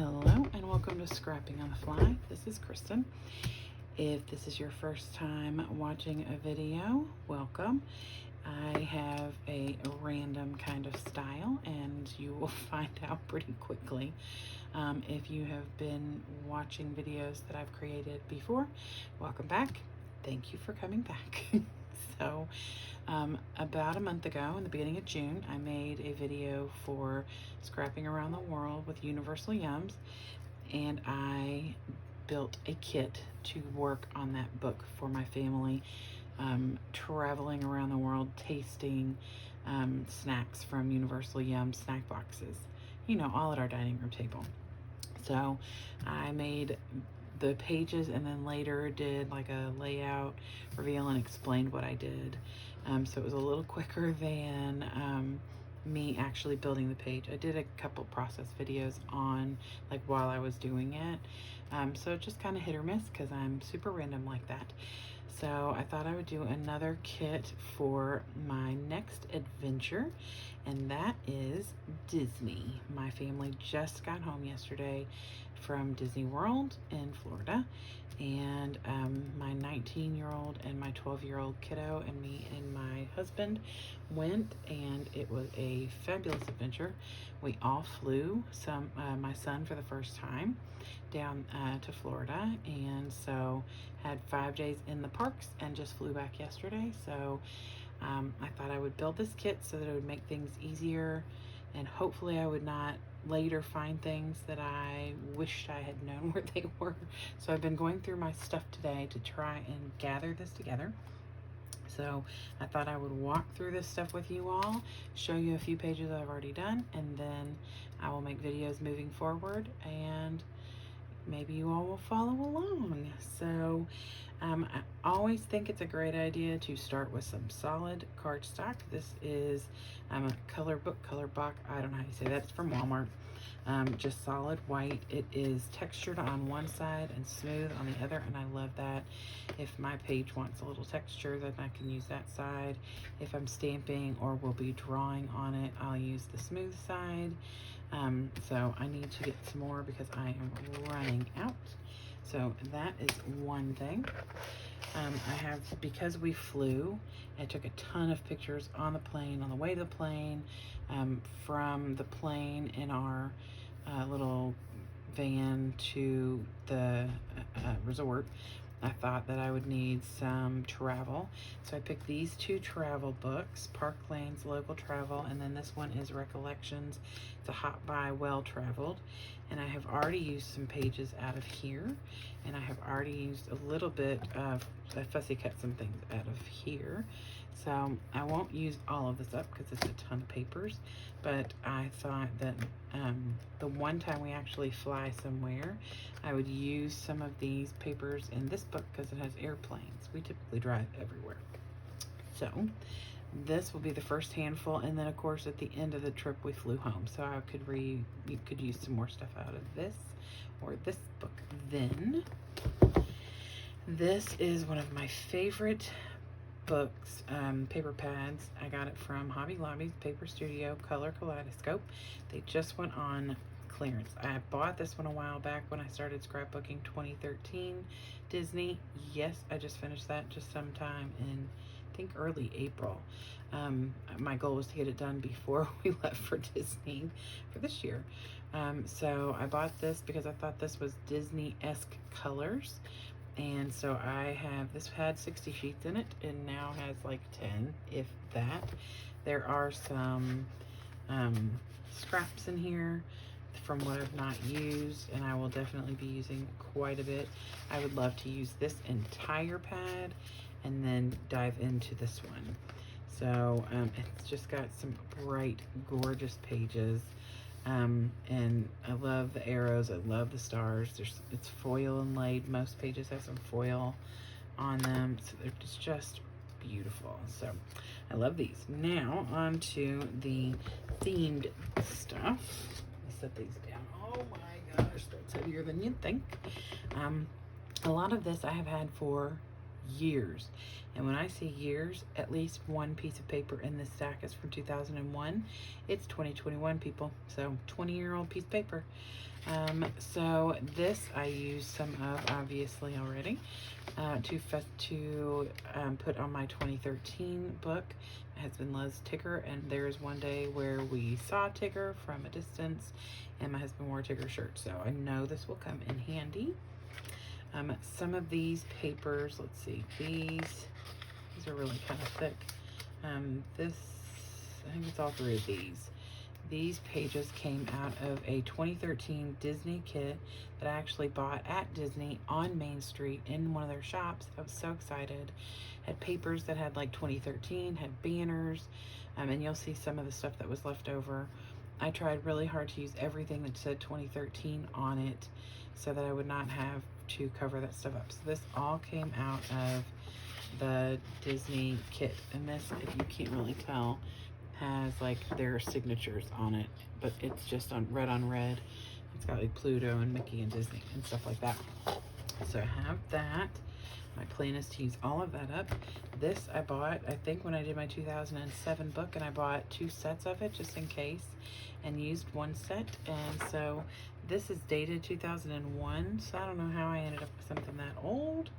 Hello and welcome to Scrapping on the Fly. This is Kristen. If this is your first time watching a video, welcome. I have a random kind of style and you will find out pretty quickly. If you have been watching videos that I've created before, welcome back. Thank you for coming back. So about a month ago, in the beginning of June, I made a video for Scrapping Around the World with Universal Yums, and I built a kit to work on that book for my family, traveling around the world, tasting snacks from Universal Yum snack boxes, you know, all at our dining room table. So I made the pages and then later did like a layout reveal and explained what I did. So it was a little quicker than me actually building the page. I did a couple process videos on like while I was doing it. So it just kind of hit or miss because I'm super random like that. So I thought I would do another kit for my next adventure, and that is Disney. My family just got home yesterday from Disney World in Florida, and my 19-year-old and my 12-year-old kiddo and me and my husband went, and it was a fabulous adventure. We all flew, my son for the first time, down to Florida, and so had 5 days in the parks and just flew back yesterday. So I thought I would build this kit so that it would make things easier, and hopefully I would not later find things that I wished I had known where they were. So I've been going through my stuff today to try and gather this together. So I thought I would walk through this stuff with you all, show you a few pages I've already done, and then I will make videos moving forward, and maybe you all will follow along. So I always think it's a great idea to start with some solid cardstock. This is a color book, I don't know how you say that. It's from Walmart. Just solid white. It is textured on one side and smooth on the other, and I love that. If my page wants a little texture, then I can use that side. If I'm stamping or will be drawing on it, I'll use the smooth side. So I need to get some more because I am running out. So that is one thing. I have, because we flew, I took a ton of pictures on the plane, on the way to the plane, from the plane in our little van to the resort. I thought that I would need some travel. So I picked these two travel books, Park Lane's Local Travel, and then this one is Recollections. It's a hot buy, well traveled. And I have already used some pages out of here, and I have already used a little bit of, I fussy cut some things out of here. So I won't use all of this up because it's a ton of papers, but I thought that the one time we actually fly somewhere, I would use some of these papers in this book because it has airplanes. We typically drive everywhere. So this will be the first handful, and then of course at the end of the trip we flew home. So I could you could use some more stuff out of this or this book. Then this is one of my favorite books, paper pads. I got it from Hobby Lobby's Paper Studio Color Kaleidoscope. They just went on clearance. I bought this one a while back when I started scrapbooking 2013 Disney. Yes, I just finished that just sometime in, I think, early April. My goal was to get it done before we left for Disney for this year. So I bought this because I thought this was Disney-esque colors. And so I have, this had 60 sheets in it and now has like 10, if that. There are some scraps in here from what I've not used, and I will definitely be using quite a bit. I would love to use this entire pad and then dive into this one. So it's just got some bright, gorgeous pages. And I love the arrows, I love the stars. It's foil inlaid. Most pages have some foil on them, so they're just beautiful. So I love these. Now on to the themed stuff. Let me set these down. Oh my gosh, that's heavier than you'd think. A lot of this I have had for years. And when I say years, at least one piece of paper in this stack is from 2001. It's 2021, people. So 20-year-old piece of paper. So this I used some of, obviously, already to put on my 2013 book. My husband loves Tigger, and there's one day where we saw Tigger from a distance, and my husband wore a Tigger shirt, so I know this will come in handy. Some of these papers, let's see, these are really kind of thick. This, I think it's all three of these. These pages came out of a 2013 Disney kit that I actually bought at Disney on Main Street in one of their shops. I was so excited. Had papers that had like 2013, had banners, and you'll see some of the stuff that was left over. I tried really hard to use everything that said 2013 on it so that I would not have to cover that stuff up. So this all came out of the Disney kit, and this, if you can't really tell, has like their signatures on it, but it's just on red. It's got like Pluto and Mickey and Disney and stuff like that. So I have that. My plan is to use all of that up. This I bought, I think, when I did my 2007 book, and I bought 2 sets of it just in case, and used 1 set. And so this is dated 2001, so I don't know how I ended up with something that old.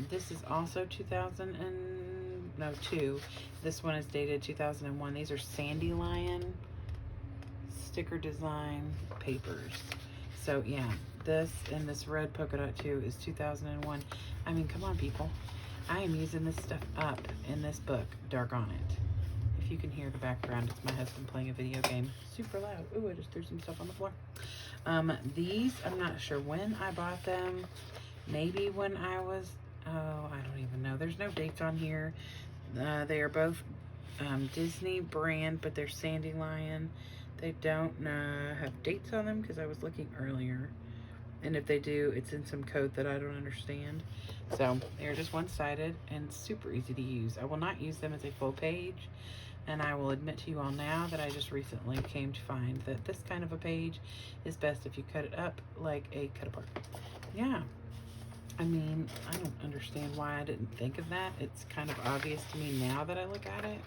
This is also 2. This one is dated 2001. These are Sandy Lion sticker design papers. So yeah, this and this red polka dot too is 2001. I mean, come on, people. I am using this stuff up in this book. Doggone it. If you can hear the background, it's my husband playing a video game. Super loud. Ooh, I just threw some stuff on the floor. These, I'm not sure when I bought them. Maybe when I was, oh, I don't even know. There's no dates on here. They are both Disney brand, but they're Sandy Lion. They don't have dates on them because I was looking earlier. And if they do, it's in some code that I don't understand. So they're just one-sided and super easy to use. I will not use them as a full page. And I will admit to you all now that I just recently came to find that this kind of a page is best if you cut it up like a cut apart. Yeah. I mean, I don't understand why I didn't think of that. It's kind of obvious to me now that I look at it.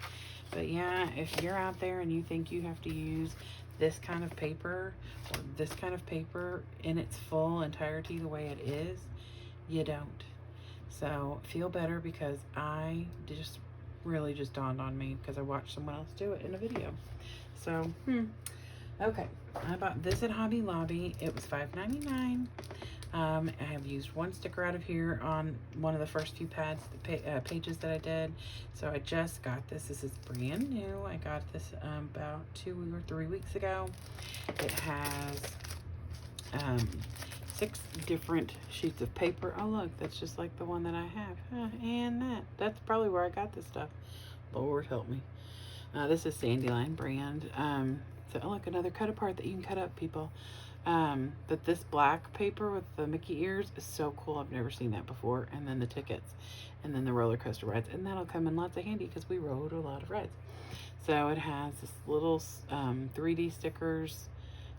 But yeah, if you're out there and you think you have to use this kind of paper or this kind of paper in its full entirety the way it is, you don't. So feel better, because I just really just dawned on me because I watched someone else do it in a video. So, okay. I bought this at Hobby Lobby. It was $5.99. I have used 1 sticker out of here on one of the first few pages that I did. So I just got this. This is brand new. I got this about 2 or 3 weeks ago. It has 6 different sheets of paper. Oh look, that's just like the one that I have. And that's probably where I got this stuff. Lord help me. This is Sandy Lion brand. So oh, look, another cut apart that you can cut up, people. But this black paper with the Mickey ears is so cool. I've never seen that before. And then the tickets, and then the roller coaster rides, and that'll come in lots of handy because we rode a lot of rides. So it has this little 3D stickers.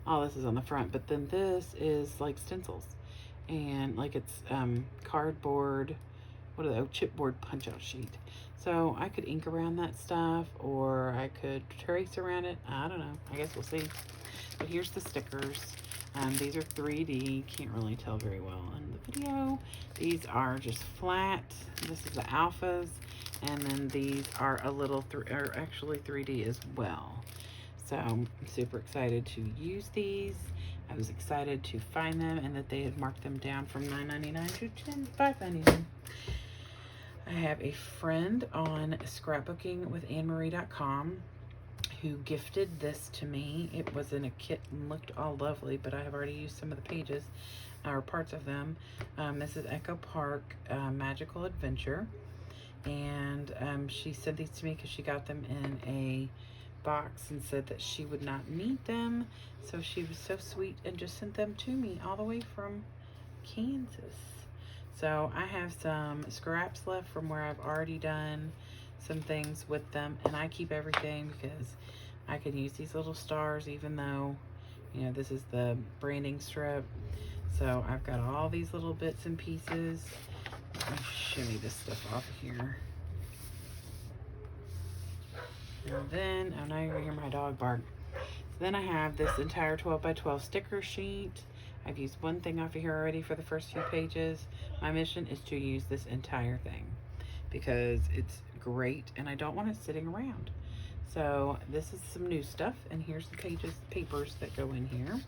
All this is on the front, but then this is like stencils, and like it's cardboard. What are they? Oh, chipboard punch out sheet. So I could ink around that stuff, or I could trace around it. I don't know. I guess we'll see. But here's the stickers. These are 3D. Can't really tell very well in the video. These are just flat. This is the alphas. And then these are a little, are actually 3D as well. So I'm super excited to use these. I was excited to find them and that they had marked them down from $9.99 to $5.99. I have a friend on scrapbooking.com who gifted this to me. It was in a kit and looked all lovely, but I have already used some of the pages, or parts of them. This is Echo Park Magical Adventure, and she sent these to me because she got them in a box and said that she would not need them, so she was so sweet and just sent them to me all the way from Kansas. So I have some scraps left from where I've already done some things with them, and I keep everything because I can use these little stars, even though, you know, this is the branding strip. So I've got all these little bits and pieces Let me shimmy this stuff off of here. And then, oh, now you're gonna hear my dog bark. So then I have this entire 12 by 12 sticker sheet. I've used one thing off of here already for the first few pages. My mission is to use this entire thing because it's great and I don't want it sitting around. So this is some new stuff, and here's the papers that go in here.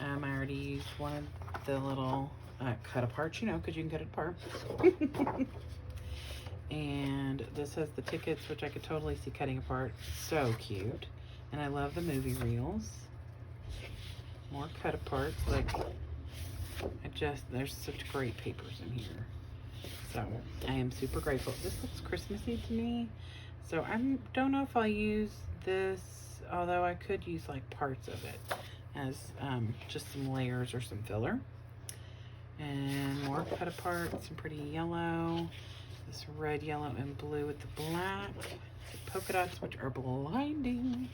I already used one of the little cut aparts, you know, because you can cut it apart. And this has the tickets, which I could totally see cutting apart. So cute. And I love the movie reels. More cut aparts. Like, there's such great papers in here. So I am super grateful. This looks Christmassy to me. So I don't know if I'll use this, although I could use like parts of it as just some layers or some filler. And more cut apart, some pretty yellow. This red, yellow, and blue with the black. The polka dots, which are blinding.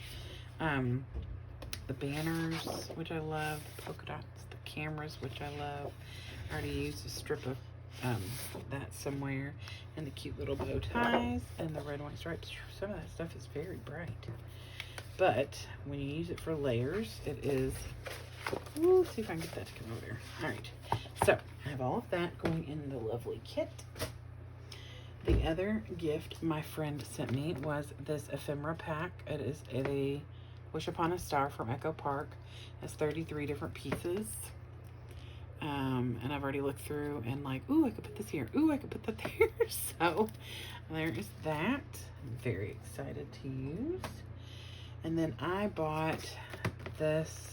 The banners, which I love. The polka dots, the cameras, which I love. I already used a strip of that somewhere. And the cute little bow ties and the red, white stripes. Some of that stuff is very bright. But when you use it for layers, it is... Ooh, let's see if I can get that to come over there. All right. So I have all of that going in the lovely kit. The other gift my friend sent me was this ephemera pack. It is a Wish Upon a Star from Echo Park. It has 33 different pieces. And I've already looked through and like, ooh, I could put this here. Ooh, I could put that there. So there is that. I'm very excited to use. And then I bought this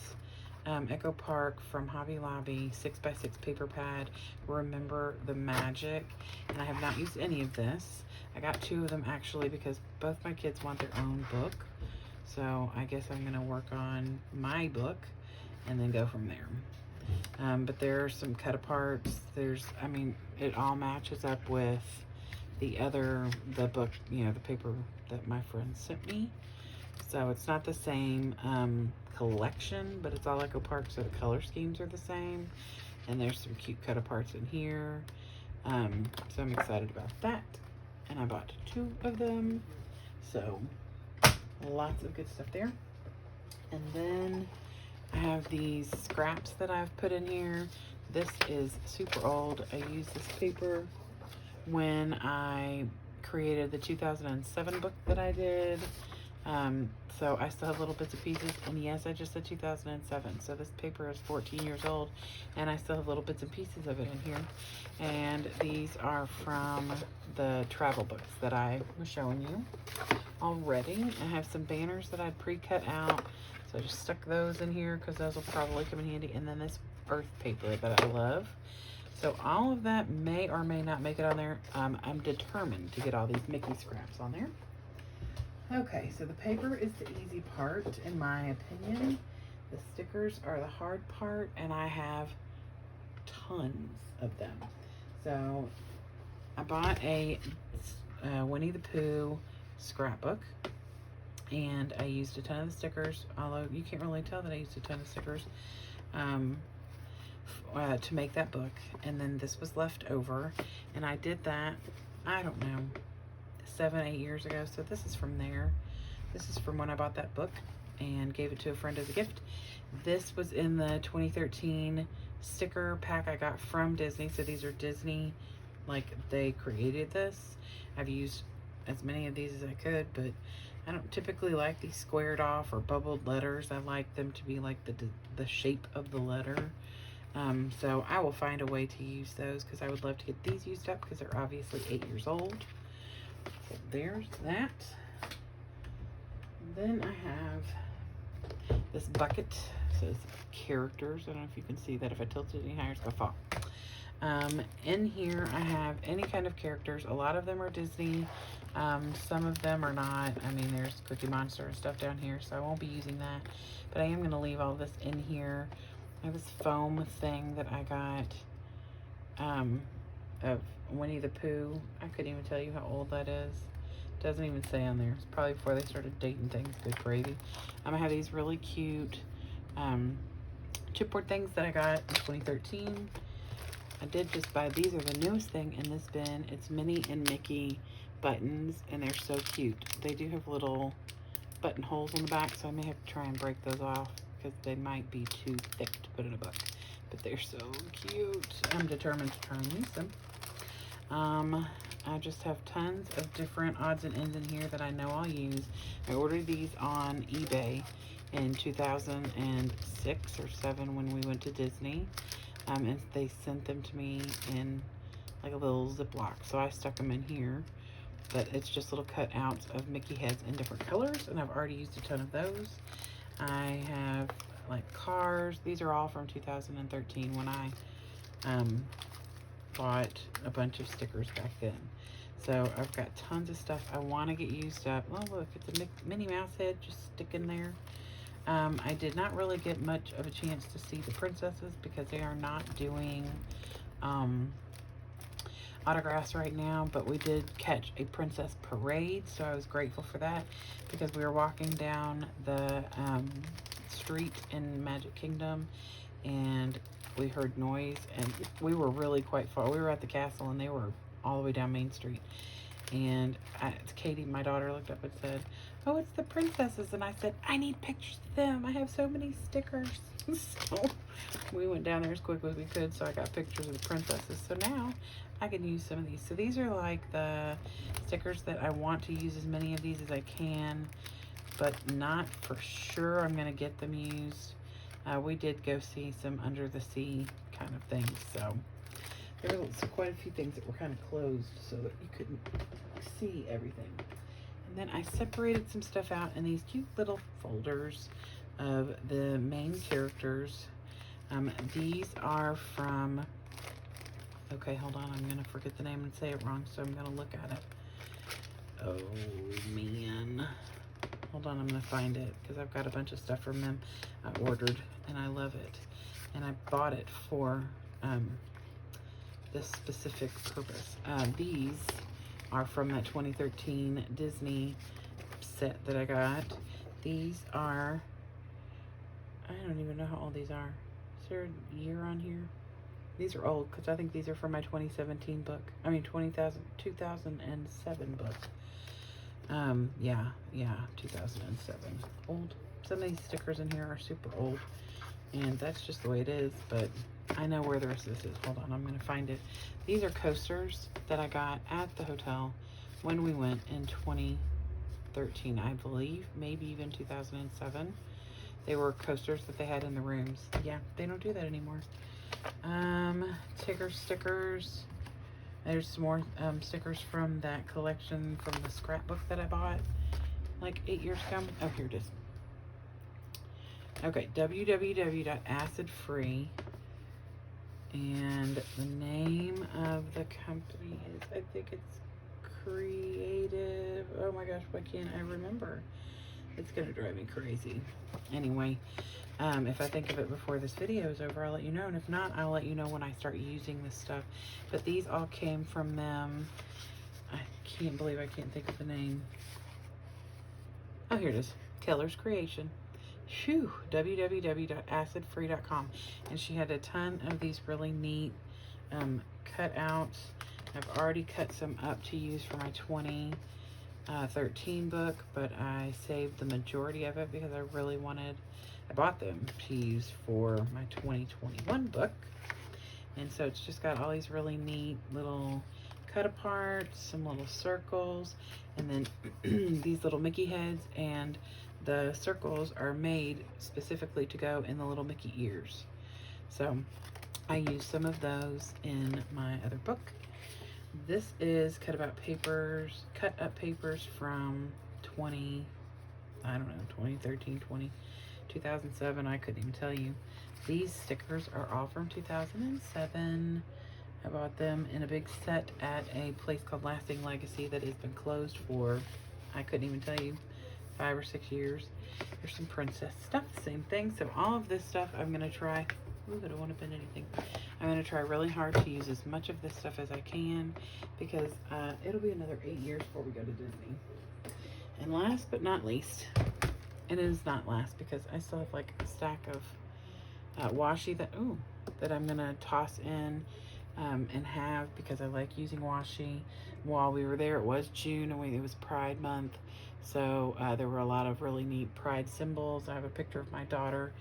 Echo Park from Hobby Lobby 6x6 paper pad, Remember the Magic, and I have not used any of this. I got 2 of them actually because both my kids want their own book, so I guess I'm gonna work on my book and then go from there. But there are some cut aparts. I mean, it all matches up with the book, you know, the paper that my friend sent me. So it's not the same collection, but it's all Echo Park, so the color schemes are the same. And there's some cute cut aparts in here. So I'm excited about that. And I bought 2 of them. So lots of good stuff there. And then I have these scraps that I've put in here. This is super old. I used this paper when I created the 2007 book that I did. So I still have little bits and pieces, and yes, I just said 2007, so this paper is 14 years old, and I still have little bits and pieces of it in here. And these are from the travel books that I was showing you already. I have some banners that I'd pre-cut out, so I just stuck those in here because those will probably come in handy. And then this earth paper that I love. So all of that may or may not make it on there. I'm determined to get all these Mickey scraps on there. Okay, so the paper is the easy part, in my opinion. The stickers are the hard part, and I have tons of them. So I bought a Winnie the Pooh scrapbook, and I used a ton of the stickers, although you can't really tell that I used a ton of stickers to make that book. And then this was left over, and I did that, I don't know, 7-8 years ago. So this is from there. This is from when I bought that book and gave it to a friend as a gift. This was in the 2013 sticker pack I got from Disney. So these are Disney, like they created this. I've used as many of these as I could, but I don't typically like these squared off or bubbled letters. I like them to be like the shape of the letter. So I will find a way to use those because I would love to get these used up because they're obviously 8 years old. So there's that. Then I have this bucket. It says characters. I don't know if you can see that. If I tilt it any higher, it's gonna fall. In here I have any kind of characters. A lot of them are Disney. Some of them are not. I mean, there's Cookie Monster and stuff down here, so I won't be using that. But I am gonna leave all this in here. I have this foam thing that I got of Winnie the Pooh. I couldn't even tell you how old that is. Doesn't even say on there. It's probably before they started dating things. Good gravy. I have these really cute chipboard things that I got in 2013. I did just buy, these are the newest thing in this bin. It's Minnie and Mickey buttons, and they're so cute. They do have little button holes on the back, so I may have to try and break those off because they might be too thick to put in a book. But they're so cute. I'm determined to try and use them. I just have tons of different odds and ends in here that I know I'll use. I ordered these on eBay in 2006 or 7 when we went to Disney. And they sent them to me in like a little Ziploc. So I stuck them in here. But it's just little cutouts of Mickey heads in different colors. And I've already used a ton of those. I have like cars. These are all from 2013 when I bought a bunch of stickers back then. So I've got tons of stuff I want to get used up. Oh look, it's a Minnie Mouse head just sticking there. I did not really get much of a chance to see the princesses because they are not doing autographs right now, but we did catch a princess parade, so I was grateful for that because we were walking down the street in Magic Kingdom and we heard noise, and we were really quite far. We were at the castle and they were all the way down Main Street. And Katie, my daughter, looked up and said, "Oh, it's the princesses." And I said, "I need pictures of them. I have so many stickers." So we went down there as quick as we could, so I got pictures of the princesses. So now I can use some of these. So these are like the stickers that I want to use as many of these as I can, but not for sure I'm going to get them used. We did go see some under the sea kind of things, so there were quite a few things that were kind of closed so that you couldn't see everything. And then I separated some stuff out in these cute little folders of the main characters. These are from, okay, hold on, I'm gonna forget the name and say it wrong, so I'm gonna look at it. Oh man, hold on, I'm gonna find it because I've got a bunch of stuff from them I ordered and I love it, and I bought it for this specific purpose. These are from that 2013 Disney set that I got. These are, I don't even know how old these are. Is there a year on here? These are old because I think these are from my 2017 book. I mean 2007 book. Yeah, 2007. Old. Some of these stickers in here are super old, and that's just the way it is, but I know where the rest of this is. Hold on, I'm going to find it. These are coasters that I got at the hotel when we went in 2013, I believe, maybe even 2007. They were coasters that they had in the rooms. Yeah, they don't do that anymore. Tigger stickers. There's some more stickers from that collection from the scrapbook that I bought like 8 years ago. Oh, here it is. Okay, www.acidfree. And the name of the company is, I think it's Creative. Oh my gosh, why can't I remember? It's gonna drive me crazy. Anyway, if I think of it before this video is over, I'll let you know. And if not, I'll let you know when I start using this stuff. But these all came from them. I can't believe I can't think of the name. Oh, here it is. Keller's Creation. Phew, www.acidfree.com. And she had a ton of these really neat cutouts. I've already cut some up to use for my 2013 book, but I saved the majority of it because I really wanted, I bought them to use for my 2021 book. And so it's just got all these really neat little cut aparts, some little circles, and then these little Mickey heads, and the circles are made specifically to go in the little Mickey ears. So I used some of those in my other book. This is cut up papers from 2013, 2007, I couldn't even tell you. These stickers are all from 2007. I bought them in a big set at a place called Lasting Legacy that has been closed for, I couldn't even tell you, 5 or 6 years. There's some princess stuff, same thing. So all of this stuff I'm gonna try, ooh, I don't want to bend anything. I'm gonna try really hard to use as much of this stuff as I can because it'll be another 8 years before we go to Disney. And last but not least, and it is not last because I still have like a stack of washi that I'm gonna toss in and have, because I like using washi. While we were there, it was June and it was Pride Month. So there were a lot of really neat Pride symbols. I have a picture of my daughter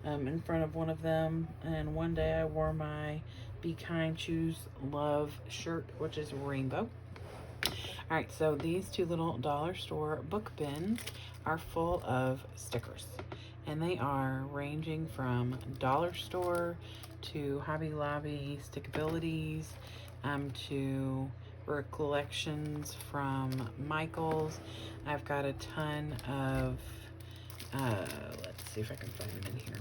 in front of one of them. And one day I wore my Be Kind, Choose Love shirt, which is rainbow. All right, so these two little dollar store book bins are full of stickers. And they are ranging from dollar store to Hobby Lobby stickabilities, to collections from Michael's. I've got a ton of, let's see if I can find them in here.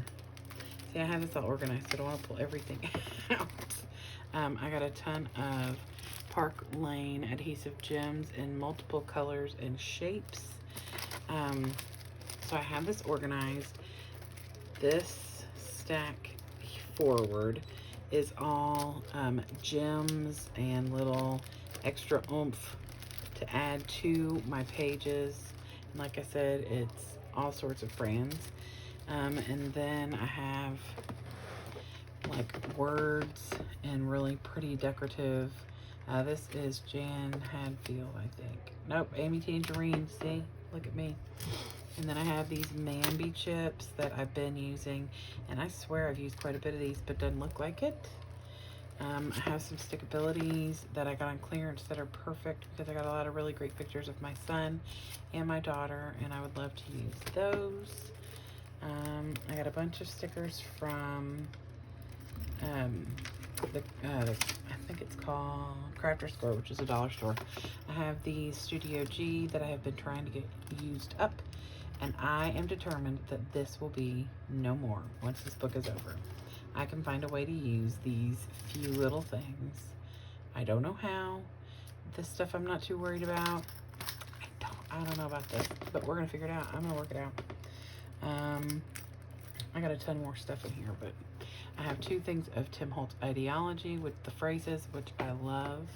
See, I have this all organized, so I don't want to pull everything out. I got a ton of Park Lane adhesive gems in multiple colors and shapes. So I have this organized. This stack forward is all gems and little extra oomph to add to my pages. And like I said, it's all sorts of brands. And then I have like words and really pretty decorative. This is Jan Hadfield, I think. Nope, Amy Tangerine, see? Look at me. And then I have these Mambi chips that I've been using, and I swear I've used quite a bit of these, but doesn't look like it. I have some stickabilities that I got on clearance that are perfect because I got a lot of really great pictures of my son and my daughter, and I would love to use those. I got a bunch of stickers from I think it's called Crafter's Store, which is a dollar store. I have the Studio G that I have been trying to get used up, and I am determined that this will be no more once this book is over. I can find a way to use these few little things. I don't know how. This stuff I'm not too worried about. I don't know about this, but we're gonna figure it out. I'm gonna work it out. I got a ton more stuff in here, but I have two things of Tim Holtz Ideology with the phrases, which I love.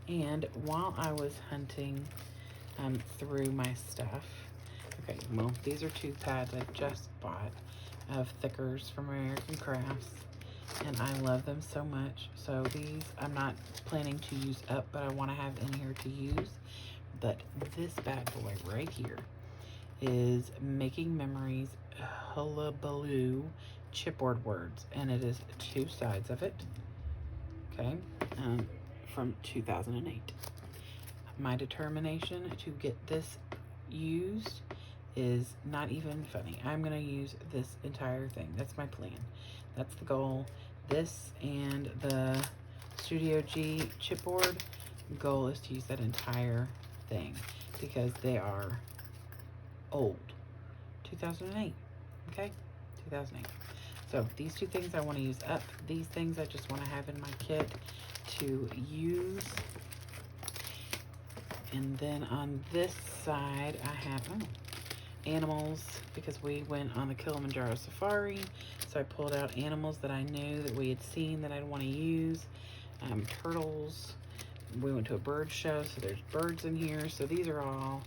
And while I was hunting through my stuff, okay, well, these are two pads I just bought of thickers from American Crafts, and I love them so much. So these I'm not planning to use up, but I want to have in here to use. But this bad boy right here is Making Memories Hullabaloo chipboard words, and it is two sides of it, okay, from 2008. My determination to get this used is not even funny. I'm gonna use this entire thing. That's my plan. That's the goal. This and the Studio G chipboard goal is to use that entire thing because they are old. 2008, okay, 2008. So these two things I want to use up. These things I just want to have in my kit to use. And then on this side I have animals, because we went on the Kilimanjaro safari. So I pulled out animals that I knew that we had seen that I'd want to use. Turtles. We went to a bird show, so there's birds in here. So these are all,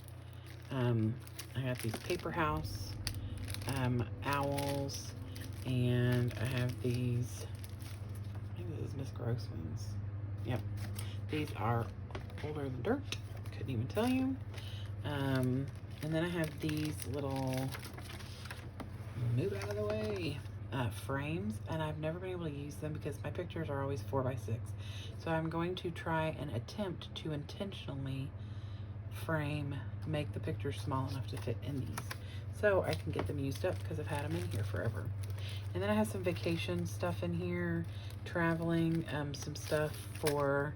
I got these paper house, owls, and I have these, maybe this is Miss Grossman's. Yep, these are older than dirt, couldn't even tell you. And then I have these little, move out of the way, frames, and I've never been able to use them because my pictures are always 4x6. So I'm going to try and attempt to intentionally make the pictures small enough to fit in these, so I can get them used up because I've had them in here forever. And then I have some vacation stuff in here, traveling, some stuff for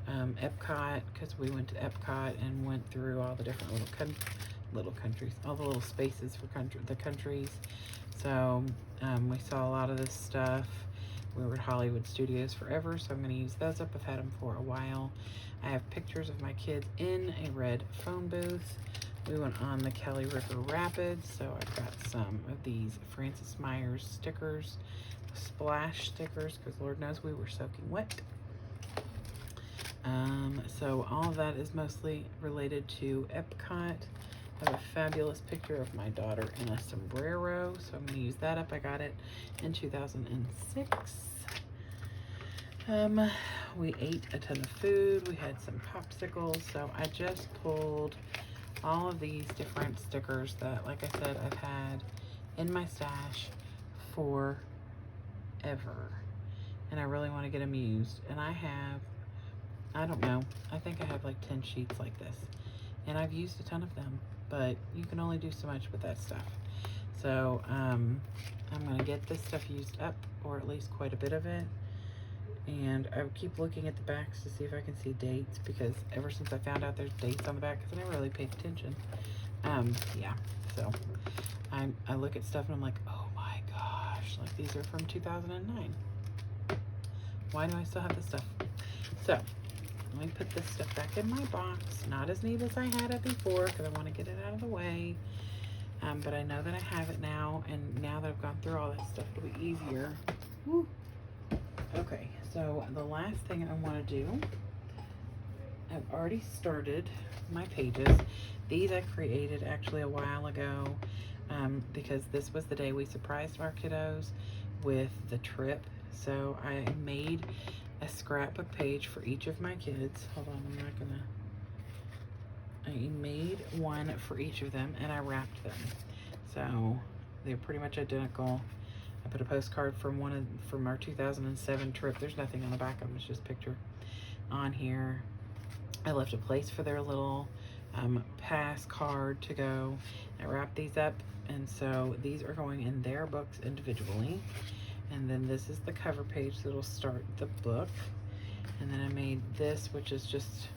Epcot, because we went to Epcot and went through all the different little countries, all the little spaces for the countries. So we saw a lot of this stuff. We were at Hollywood Studios forever, so I'm going to use those up. I've had them for a while. I have pictures of my kids in a red phone booth. We went on the Kelly River Rapids, so I've got some of these Francis Myers stickers, splash stickers, because Lord knows we were soaking wet. So all of that is mostly related to Epcot. I have a fabulous picture of my daughter in a sombrero, so I'm going to use that up. I got it in 2006. Um, we ate a ton of food. We had some popsicles. So I just pulled all of these different stickers that, like I said, I've had in my stash forever. And I really want to get them used. And I don't know, I think I have like 10 sheets like this. And I've used a ton of them, but you can only do so much with that stuff. So I'm going to get this stuff used up, or at least quite a bit of it. And I keep looking at the backs to see if I can see dates, because ever since I found out there's dates on the back, because I never really paid attention. Yeah, so I look at stuff and I'm like, oh my gosh, like these are from 2009. Why do I still have this stuff? So let me put this stuff back in my box. Not as neat as I had it before, because I want to get it out of the way. But I know that I have it now, and now that I've gone through all that stuff, it'll be easier. Woo. Okay, so the last thing I want to do, I've already started my pages. These I created actually a while ago, because this was the day we surprised our kiddos with the trip. So I made a scrapbook page for each of my kids. Hold on, I made one for each of them, and I wrapped them. So they're pretty much identical. I put a postcard from from our 2007 trip. There's nothing on the back of them, it's just a picture on here. I left a place for their little pass card to go. I wrapped these up, and so these are going in their books individually. And then this is the cover page that'll start the book. And then I made this, which is just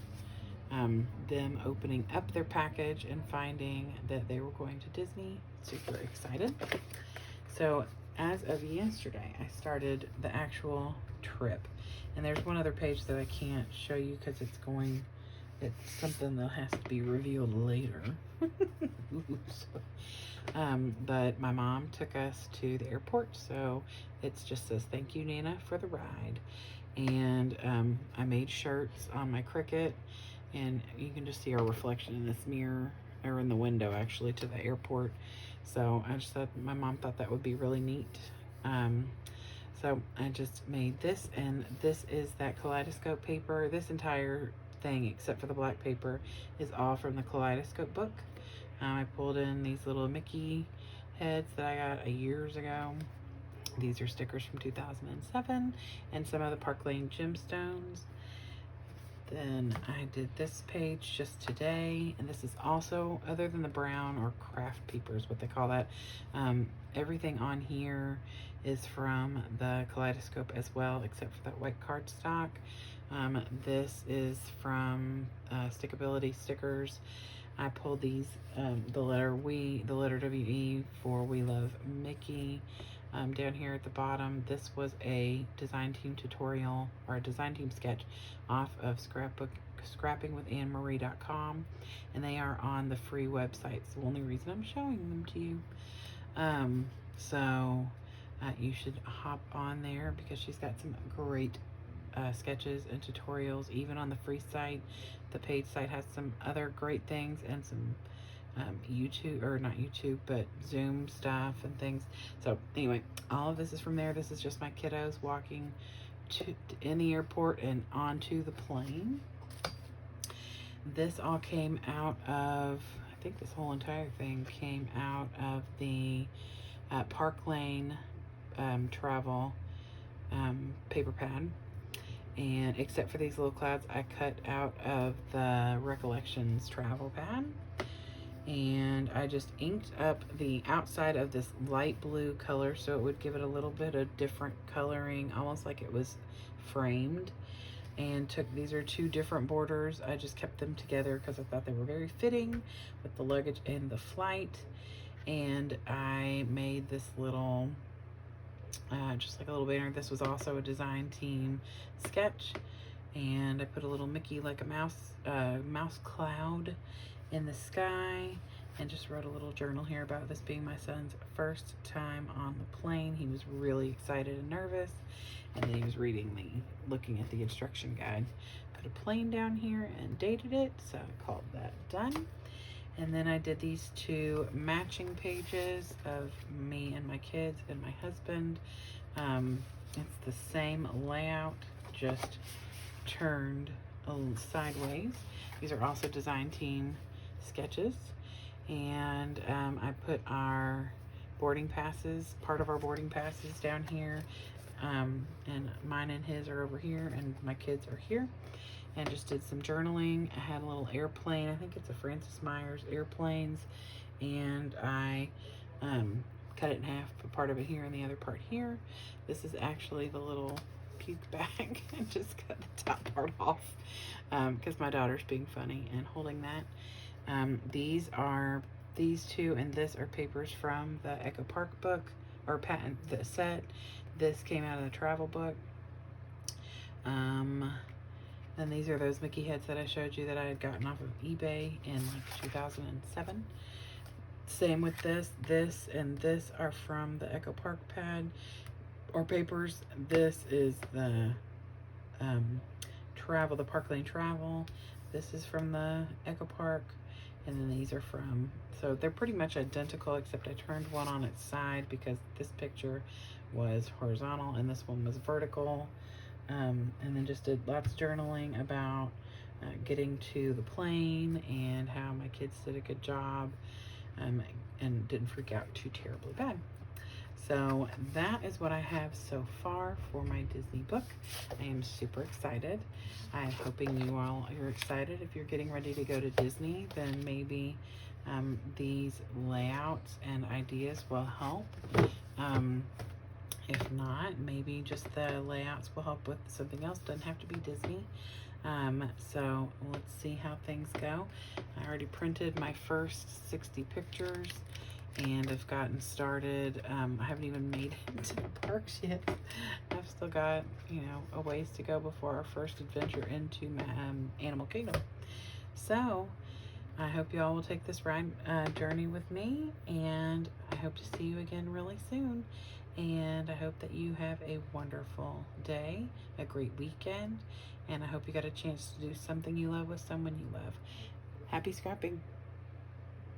them opening up their package and finding that they were going to Disney. Super excited. So as of yesterday, I started the actual trip. And there's one other page that I can't show you because it's something that has to be revealed later. But my mom took us to the airport, so it just says, thank you, Nana, for the ride. And I made shirts on my Cricut, and you can just see our reflection in this mirror, or in the window actually, to the airport. So I just thought, my mom thought that would be really neat. So I just made this, and this is that kaleidoscope paper. This entire thing, except for the black paper, is all from the kaleidoscope book. I pulled in these little Mickey heads that I got years ago. These are stickers from 2007, and some of the Park Lane gemstones. Then I did this page just today, and this is also, other than the brown or craft paper is what they call that, everything on here is from the kaleidoscope as well, except for that white cardstock. This is from Stickability Stickers. I pulled these, the letter WE for We Love Mickey. Down here at the bottom, this was a design team tutorial, or a design team sketch off of Scrapbook, scrappingwitannemarie.com, and they are on the free website. It's the only reason I'm showing them to you. You should hop on there, because she's got some great sketches and tutorials. Even on the free site, the paid site has some other great things, and some YouTube, or not YouTube, but Zoom stuff and things. So anyway, all of this is from there. This is just my kiddos walking in the airport and onto the plane. This all came out of, I think this whole entire thing came out of the Park Lane travel paper pad. And except for these little clouds, I cut out of the Recollections travel pad. And I just inked up the outside of this light blue color, so it would give it a little bit of different coloring, almost like it was framed. And these are two different borders. I just kept them together because I thought they were very fitting with the luggage and the flight. And I made this little, just like a little banner. This was also a design team sketch. And I put a little Mickey, like a mouse cloud in the sky, and just wrote a little journal here about this being my son's first time on the plane. He was really excited and nervous, and then he was looking at the instruction guide. Put a plane down here and dated it, so I called that done. And then I did these two matching pages of me and my kids and my husband. It's the same layout, just turned a little sideways. These are also design team sketches. And I put our boarding passes, part of our boarding passes down here. And mine and his are over here, and my kids are here. And just did some journaling. I had a little airplane. I think it's a Francis Myers airplanes. And I cut it in half, put part of it here and the other part here. This is actually the little puke bag. I just cut the top part off because my daughter's being funny and holding that. These two and this are papers from the Echo Park book, or patent the set. This came out of the travel book. Then these are those Mickey heads that I showed you that I had gotten off of eBay in like 2007. Same with this. This and this are from the Echo Park pad or papers. This is the travel, the Park Lane Travel. This is from the Echo Park. And then these are from, so they're pretty much identical, except I turned one on its side because this picture was horizontal and this one was vertical. And then just did lots of journaling about getting to the plane and how my kids did a good job and didn't freak out too terribly bad. So that is what I have so far for my Disney book. I am super excited. I'm hoping you all are excited. If you're getting ready to go to Disney, then maybe these layouts and ideas will help. If not, maybe just the layouts will help with something else. Doesn't have to be Disney. So let's see how things go. I already printed my first 60 pictures and I've gotten started. I haven't even made it to the parks yet. I've still got, you know, a ways to go before our first adventure into Animal Kingdom. So I hope you all will take this ride journey with me, and I hope to see you again really soon. And I hope that you have a wonderful day, a great weekend, and I hope you got a chance to do something you love with someone you love. Happy scrapping.